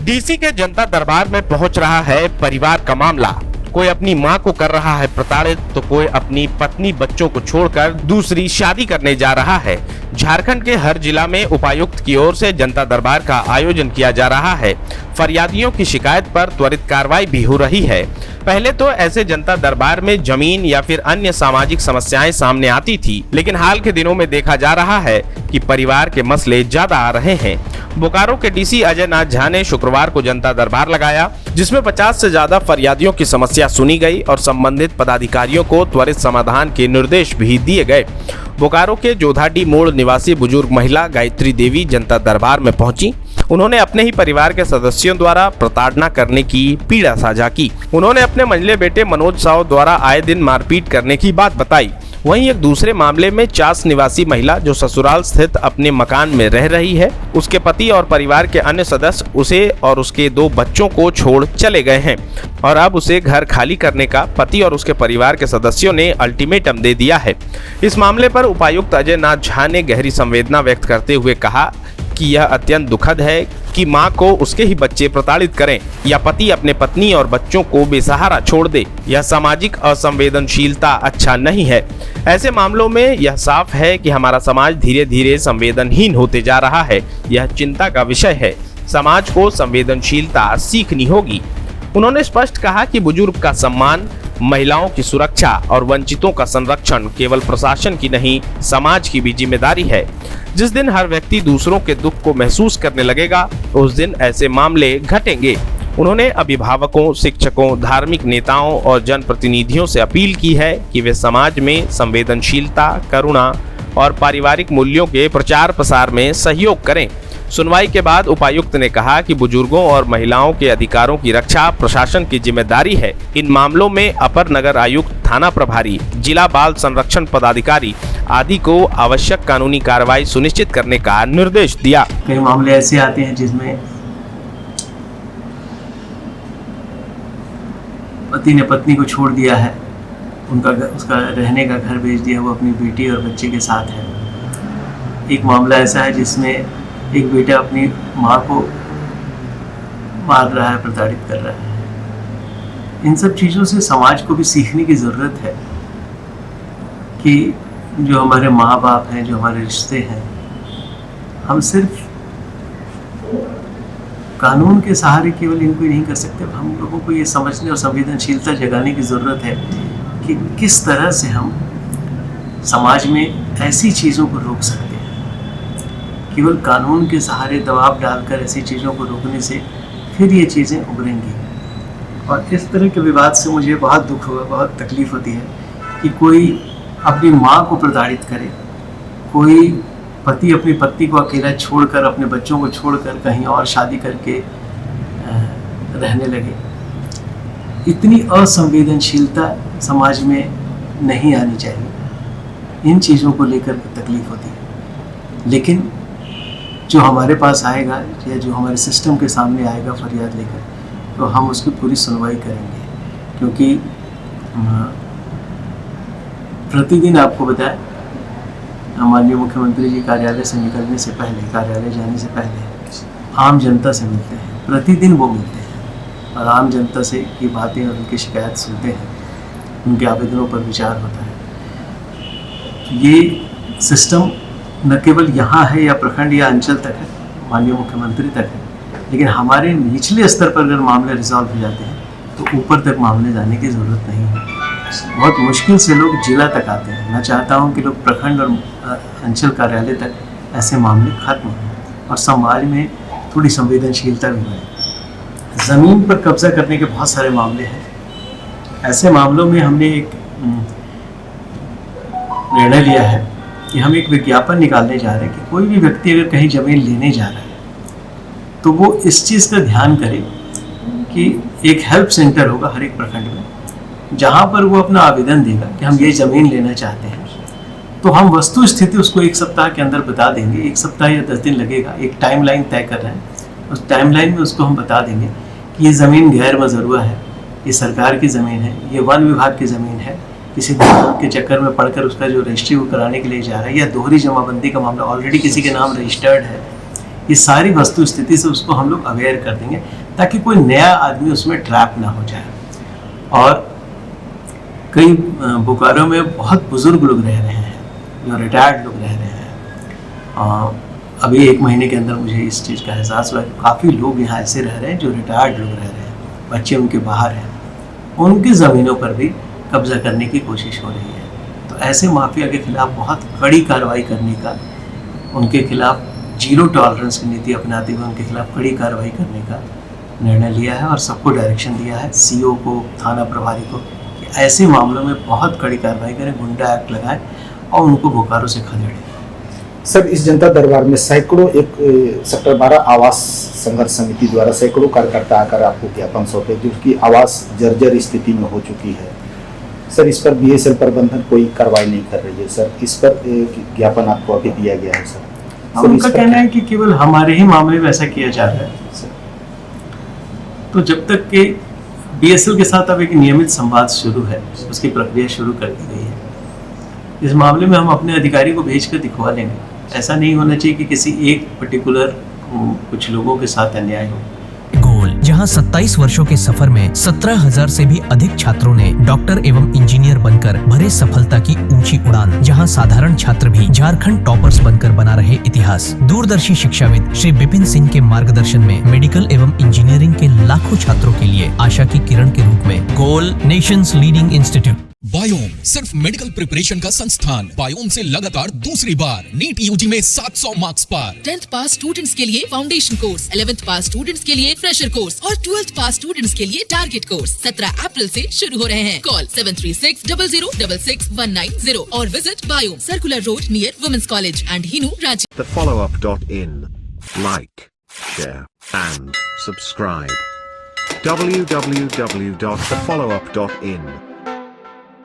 DC के जनता दरबार में पहुंच रहा है परिवार का मामला। कोई अपनी मां को कर रहा है प्रताड़ित तो कोई अपनी पत्नी बच्चों को छोड़कर दूसरी शादी करने जा रहा है। झारखंड के हर जिला में उपायुक्त की ओर से जनता दरबार का आयोजन किया जा रहा है। फरियादियों की शिकायत पर त्वरित कार्रवाई भी हो रही है। पहले तो ऐसे जनता दरबार में जमीन या फिर अन्य सामाजिक समस्याएं सामने आती थी, लेकिन हाल के दिनों में देखा जा रहा है कि परिवार के मसले ज्यादा आ रहे हैं। बोकारो के डीसी अजय नाथ झा ने शुक्रवार को जनता दरबार लगाया, जिसमें 50 से ज्यादा फरियादियों की समस्या सुनी गई और संबंधित पदाधिकारियों को त्वरित समाधान के निर्देश भी दिए गए। बोकारो के जोधाडी मोड़ निवासी बुजुर्ग महिला गायत्री देवी जनता दरबार में पहुंची। उन्होंने अपने ही परिवार के सदस्यों द्वारा प्रताड़ना करने की पीड़ा साझा की। उन्होंने अपने मंझले बेटे मनोज साव द्वारा आए दिन मारपीट करने की बात बताई। वहीं एक दूसरे मामले में चास निवासी महिला जो ससुराल स्थित अपने मकान में रह रही है, उसके पति और परिवार के अन्य सदस्य उसे और उसके 2 बच्चों को छोड़ चले गए हैं और अब उसे घर खाली करने का पति और उसके परिवार के सदस्यों ने अल्टीमेटम दे दिया है। इस मामले पर उपायुक्त अजय नाथ झा ने गहरी संवेदना व्यक्त करते हुए कहा कि यह अत्यंत दुखद है कि मां को उसके ही बच्चे प्रताड़ित करें या पति अपने पत्नी और बच्चों को बेसहारा छोड़ दे। यह सामाजिक असंवेदनशीलता अच्छा नहीं है। ऐसे मामलों में यह साफ है कि हमारा समाज धीरे धीरे संवेदनहीन होते जा रहा है। यह चिंता का विषय है। समाज को संवेदनशीलता सीखनी होगी। उन्होंने स्पष्ट कहा कि बुजुर्ग का सम्मान, महिलाओं की सुरक्षा और वंचितों का संरक्षण केवल प्रशासन की नहीं, समाज की भी जिम्मेदारी है। जिस दिन हर व्यक्ति दूसरों के दुख को महसूस करने लगेगा, उस दिन ऐसे मामले घटेंगे। उन्होंने अभिभावकों, शिक्षकों, धार्मिक नेताओं और जनप्रतिनिधियों से अपील की है कि वे समाज में संवेदनशीलता, करुणा और पारिवारिक मूल्यों के प्रचार प्रसार में सहयोग करें। सुनवाई के बाद उपायुक्त ने कहा कि बुजुर्गों और महिलाओं के अधिकारों की रक्षा प्रशासन की जिम्मेदारी है। इन मामलों में अपर नगर आयुक्त, थाना प्रभारी, जिला बाल संरक्षण पदाधिकारी आदि को आवश्यक कानूनी कार्रवाई सुनिश्चित करने का निर्देश दिया। कई मामले ऐसे आते हैं जिसमें पति ने पत्नी को छोड़ दिया है, उसका रहने का घर भेज दिया, वो अपनी बेटी और बच्चे के साथ है। एक मामला ऐसा है जिसमें एक बेटा अपनी माँ को मार रहा है, प्रताड़ित कर रहा है। इन सब चीज़ों से समाज को भी सीखने की ज़रूरत है कि जो हमारे माँ बाप हैं, जो हमारे रिश्ते हैं, हम सिर्फ कानून के सहारे केवल इनको ही नहीं कर सकते। हम लोगों को ये समझने और संवेदनशीलता जगाने की ज़रूरत है कि किस तरह से हम समाज में ऐसी चीज़ों को रोक सकते हैं। केवल कानून के सहारे दबाव डालकर ऐसी चीज़ों को रोकने से फिर ये चीज़ें उभरेंगी। और इस तरह के विवाद से मुझे बहुत दुख हुआ, बहुत तकलीफ़ होती है कि कोई अपनी माँ को प्रताड़ित करे, कोई पति अपनी पत्नी को अकेला छोड़कर, अपने बच्चों को छोड़कर कहीं और शादी करके रहने लगे। इतनी असंवेदनशीलता समाज में नहीं आनी चाहिए। इन चीज़ों को लेकर तकलीफ़ होती है। लेकिन जो हमारे पास आएगा या जो हमारे सिस्टम के सामने आएगा फरियाद लेकर, तो हम उसकी पूरी सुनवाई करेंगे। क्योंकि प्रतिदिन आपको बताएं, माननीय मुख्यमंत्री जी कार्यालय से निकलने से पहले, कार्यालय जाने से पहले आम जनता से मिलते हैं। प्रतिदिन वो मिलते हैं और आम जनता से की बातें और उनकी शिकायत सुनते हैं, उनके आवेदनों पर विचार होता है। ये सिस्टम न केवल यहाँ है या प्रखंड या अंचल तक है, माननीय मुख्यमंत्री तक है, लेकिन हमारे निचले स्तर पर अगर मामले रिजॉल्व हो जाते हैं तो ऊपर तक मामले जाने की ज़रूरत नहीं है। बहुत मुश्किल से लोग जिला तक आते हैं। मैं चाहता हूँ कि लोग प्रखंड और अंचल कार्यालय तक ऐसे मामले खत्म हों और समाज में थोड़ी संवेदनशीलता भी बढ़े। ज़मीन पर कब्जा करने के बहुत सारे मामले हैं। ऐसे मामलों में हमने एक निर्णय लिया है कि हम एक विज्ञापन निकालने जा रहे हैं कि कोई भी व्यक्ति अगर कहीं ज़मीन लेने जा रहा है तो वो इस चीज़ का ध्यान करे कि एक हेल्प सेंटर होगा हर एक प्रखंड में, जहाँ पर वो अपना आवेदन देगा कि हम ये ज़मीन लेना चाहते हैं। तो हम वस्तु स्थिति उसको 1 सप्ताह के अंदर बता देंगे। 1 सप्ताह या 10 दिन लगेगा, एक टाइमलाइन तय कर रहे हैं। उस टाइमलाइन में उसको हम बता देंगे कि ये ज़मीन गैर मज़रूआ है, ये सरकार की ज़मीन है, ये वन विभाग की ज़मीन है, किसी के चक्कर में पड़कर उसका जो रजिस्ट्री वो कराने के लिए जा रहा है, या दोहरी जमाबंदी का मामला ऑलरेडी किसी के नाम रजिस्टर्ड है, ये सारी वस्तु स्थिति से उसको हम लोग अवेयर कर देंगे ताकि कोई नया आदमी उसमें ट्रैप ना हो जाए। और कई बोकारो में बहुत बुजुर्ग लोग रह रहे हैं, जो रिटायर्ड लोग रह रहे हैं। अभी 1 महीने के अंदर मुझे इस चीज़ का एहसास हुआ कि काफ़ी लोग यहाँ ऐसे रह रहे हैं जो रिटायर्ड लोग रह रहे हैं, बच्चे उनके बाहर हैं, उनकी ज़मीनों पर भी कब्जा करने की कोशिश हो रही है। तो ऐसे माफिया के खिलाफ बहुत कड़ी कार्रवाई करने का, उनके खिलाफ जीरो टॉलरेंस की नीति अपनाते हुए उनके खिलाफ कड़ी कार्रवाई करने का निर्णय लिया है और सबको डायरेक्शन दिया है, सीओ को, थाना प्रभारी को, कि ऐसे मामलों में बहुत कड़ी कार्रवाई करें, गुंडा एक्ट लगाएं और उनको बोकारो से खदेड़ें। सर, इस जनता दरबार में सैकड़ों एक सेक्टर 12 आवास संघर्ष समिति द्वारा सैकड़ों कार्यकर्ता आकर आपको ज्ञापन सौंपे, जिनकी आवास जर्जर स्थिति में हो चुकी है। सर, इस पर बीएसएल प्रबंधन कोई कार्रवाई नहीं कर रही है। सर, इस पर ज्ञापन आपको अभी दिया गया है। सर, उनका कहना है कि केवल हमारे ही मामले में ऐसा किया जा रहा है। तो जब तक कि बीएसएल के साथ अब एक नियमित संवाद शुरू है, उसकी प्रक्रिया शुरू कर दी गई है, इस मामले में हम अपने अधिकारी को भेज कर दिखवा लेंगे। ऐसा नहीं होना चाहिए कि किसी एक पर्टिकुलर कुछ लोगों के साथ अन्याय हो। गोल, जहां 27 वर्षों के सफर में 17,000 से भी अधिक छात्रों ने डॉक्टर एवं इंजीनियर बनकर भरे सफलता की ऊंची उड़ान, जहां साधारण छात्र भी झारखंड टॉपर्स बनकर बना रहे इतिहास। दूरदर्शी शिक्षाविद श्री विपिन सिंह के मार्गदर्शन में मेडिकल एवं इंजीनियरिंग के लाखों छात्रों के लिए आशा की किरण के रूप में गोल, नेशंस लीडिंग इंस्टीट्यूट। बायोम सिर्फ मेडिकल प्रिपरेशन का संस्थान। बायोम से लगातार दूसरी बार नीट यूजी में 700 मार्क्स पार। 10th पास स्टूडेंट्स के लिए फाउंडेशन कोर्स, 11th पास स्टूडेंट्स के लिए फ्रेशर कोर्स और 12th पास स्टूडेंट्स के लिए टारगेट कोर्स 17 अप्रैल से शुरू हो रहे हैं। कॉल 7360066190 और visit Biome, circular road near women's college and Hinoo, Ranchi. thefollowup.in. Like, share, and subscribe. www.thefollowup.in